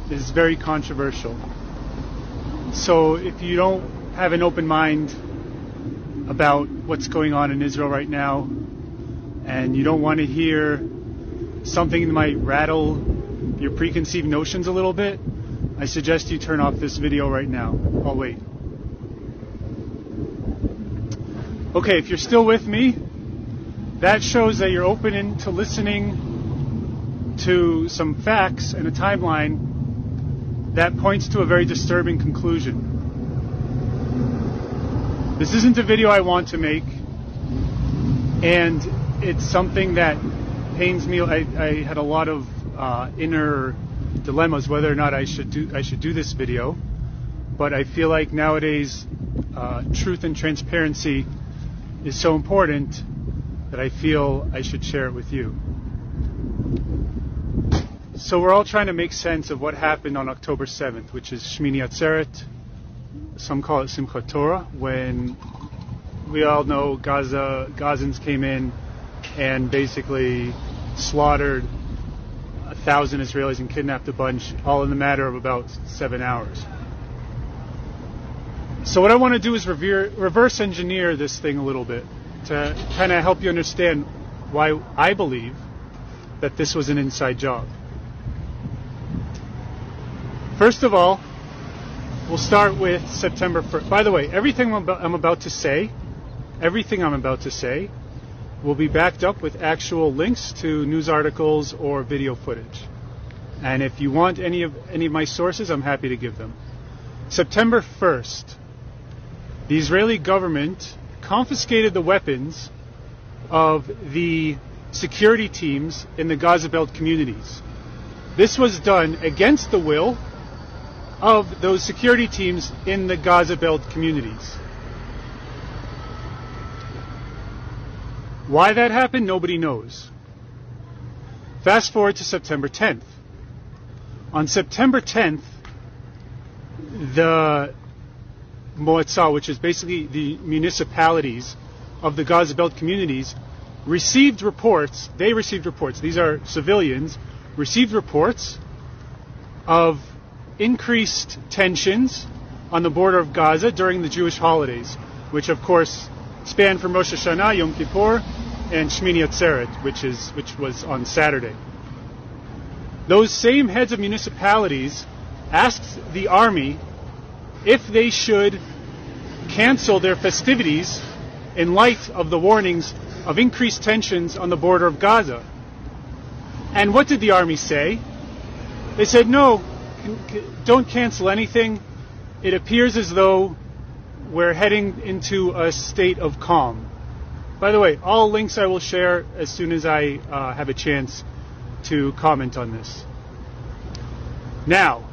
is very controversial. So if you don't have an open mind about what's going on in Israel right now, and you don't want to hear something that might rattle your preconceived notions a little bit, I suggest you turn off this video right now. I'll wait. Okay, if you're still with me, that shows that you're open to listening to some facts and a timeline that points to a very disturbing conclusion. This isn't a video I want to make, and it's something that pains me. I had a lot of inner dilemmas whether or not I should do this video, but I feel like nowadays truth and transparency is so important that I feel I should share it with you. So we're all trying to make sense of what happened on October 7th, which is Shmini Atzeret. Some call it Simchat Torah, when we all know Gazans came in and basically slaughtered 1,000 Israelis and kidnapped a bunch, all in the matter of about 7 hours. So what I want to do is reverse engineer this thing a little bit to kind of help you understand why I believe that this was an inside job. First of all, we'll start with September 1st. By the way, everything I'm about to say will be backed up with actual links to news articles or video footage. And if you want any of my sources, I'm happy to give them. September 1st, the Israeli government confiscated the weapons of the security teams in the Gaza Belt communities. This was done against the will of those security teams in the Gaza Belt communities. Why that happened, nobody knows. Fast forward to September 10th. On September 10th, the Moatzah, which is basically the municipalities of the Gaza Belt communities, received reports. These are civilians, received reports of increased tensions on the border of Gaza during the Jewish holidays, which of course span from Rosh Hashanah, Yom Kippur, and Shmini Atzeret, which was on Saturday. Those same heads of municipalities asked the army if they should cancel their festivities in light of the warnings of increased tensions on the border of Gaza. And what did the army say? They said, no, don't cancel anything. It appears as though we're heading into a state of calm. By the way, all links I will share as soon as I have a chance to comment on this. Now,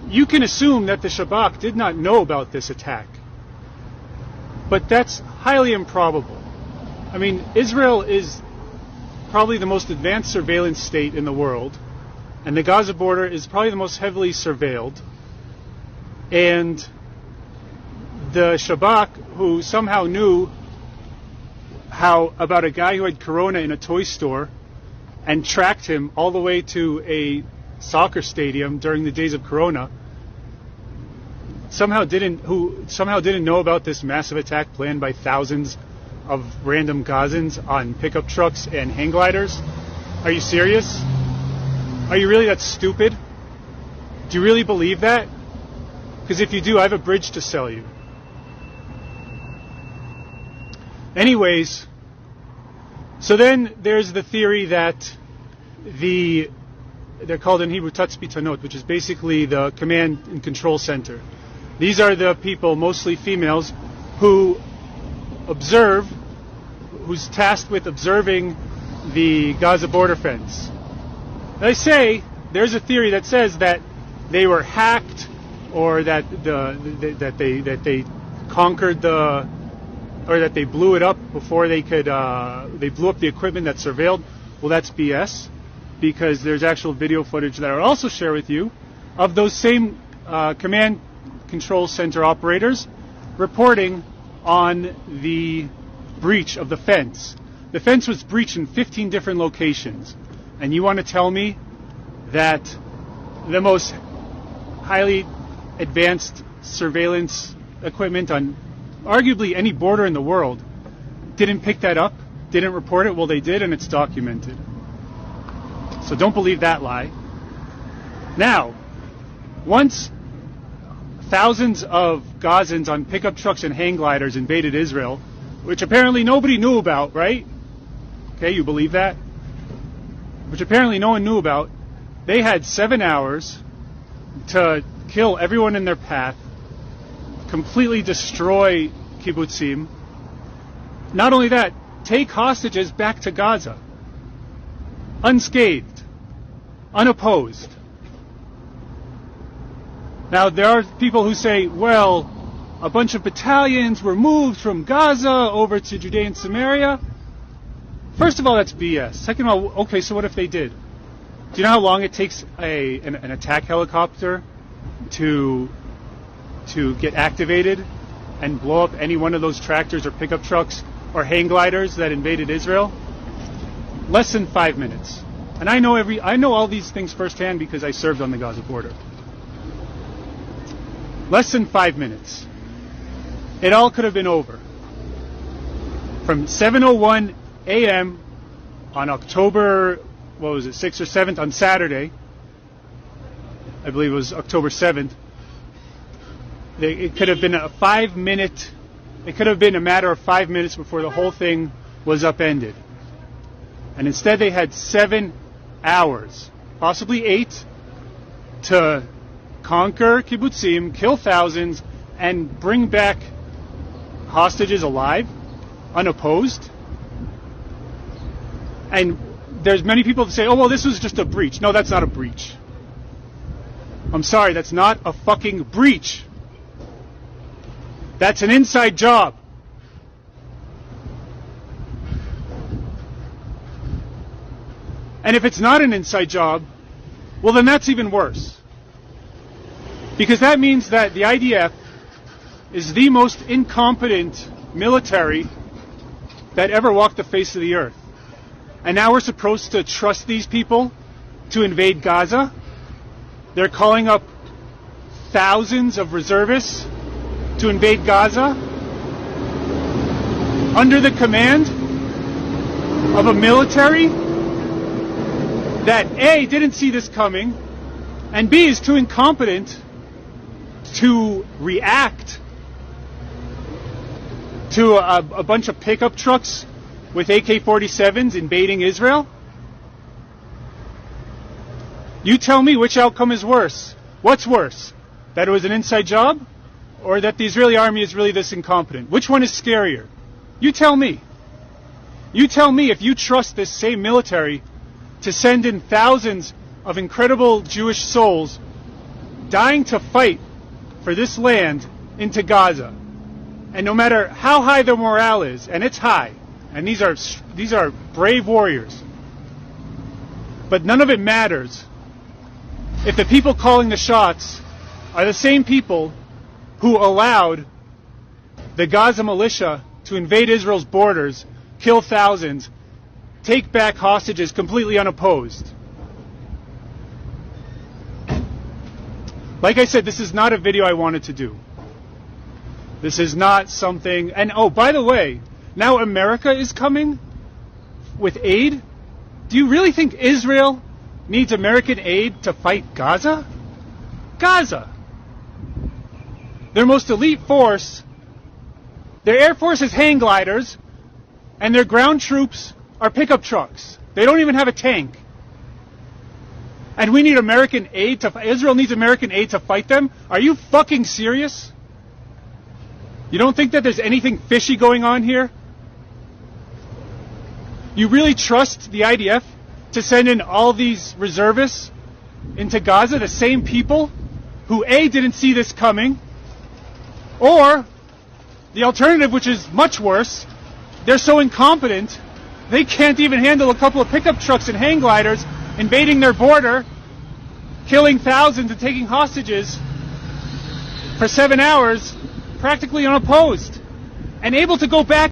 you can assume that the Shabak did not know about this attack, but that's highly improbable. I mean, Israel is probably the most advanced surveillance state in the world, and the Gaza border is probably the most heavily surveilled. And the Shabak, who somehow knew about a guy who had corona in a toy store and tracked him all the way to a soccer stadium during the days of corona, somehow didn't know about this massive attack planned by thousands of random Gazans on pickup trucks and hang gliders. Are you serious? Are you really that stupid? Do you really believe that? Because if you do, I have a bridge to sell you. Anyways, so then there's the theory that they're called in Hebrew Tatzpitanot, which is basically the command and control center. These are the people, mostly females, who's tasked with observing the Gaza border fence. They say there's a theory that says that they were hacked, or that they conquered or that they blew it up before they blew up the equipment that surveilled. Well, that's BS, because there's actual video footage that I'll also share with you of those same command control center operators reporting on the breach of the fence. The fence was breached in 15 different locations. And you want to tell me that the most highly advanced surveillance equipment on arguably any border in the world, didn't pick that up, didn't report it. Well, they did, and it's documented. So don't believe that lie. Now, once thousands of Gazans on pickup trucks and hang gliders invaded Israel, which apparently nobody knew about, right? Okay, you believe that? Which apparently no one knew about. They had 7 hours to kill everyone in their path, completely destroy kibbutzim. Not only that, take hostages back to Gaza, unscathed, unopposed. Now, there are people who say, well, a bunch of battalions were moved from Gaza over to Judea and Samaria. First of all, that's BS. Second of all, okay, so what if they did? Do you know how long it takes an attack helicopter to get activated and blow up any one of those tractors or pickup trucks or hang gliders that invaded Israel? Less than 5 minutes. And I know all these things firsthand because I served on the Gaza border. Less than 5 minutes. It all could have been over. From 7:01 a.m. on October, 6th or 7th, on Saturday, I believe it was October 7th, it could have been it could have been a matter of 5 minutes before the whole thing was upended. And instead they had 7 hours, possibly 8, to conquer kibbutzim, kill thousands, and bring back hostages alive, unopposed. And there's many people that say, oh, well, this was just a breach. No, that's not a breach. I'm sorry, that's not a fucking breach. That's an inside job. And if it's not an inside job, well, then that's even worse. Because that means that the IDF is the most incompetent military that ever walked the face of the earth. And now we're supposed to trust these people to invade Gaza. They're calling up thousands of reservists to invade Gaza under the command of a military that A, didn't see this coming, and B, is too incompetent to react to a bunch of pickup trucks with AK-47s invading Israel? You tell me which outcome is worse. What's worse? That it was an inside job? Or that the Israeli army is really this incompetent? Which one is scarier? You tell me. You tell me if you trust this same military to send in thousands of incredible Jewish souls dying to fight for this land into Gaza. And no matter how high their morale is, and it's high, and these are brave warriors, but none of it matters if the people calling the shots are the same people who allowed the Gaza militia to invade Israel's borders, kill thousands, take back hostages completely unopposed. Like I said, this is not a video I wanted to do. This is not something... And oh, by the way, now America is coming with aid? Do you really think Israel needs American aid to fight Gaza? Gaza! Their most elite force, their air force is hang gliders, and their ground troops are pickup trucks. They don't even have a tank. And we need American aid Israel needs American aid to fight them? Are you fucking serious? You don't think that there's anything fishy going on here? You really trust the IDF to send in all these reservists into Gaza, the same people who A, didn't see this coming, or the alternative, which is much worse, they're so incompetent they can't even handle a couple of pickup trucks and hang gliders invading their border, killing thousands and taking hostages for 7 hours, practically unopposed, and able to go back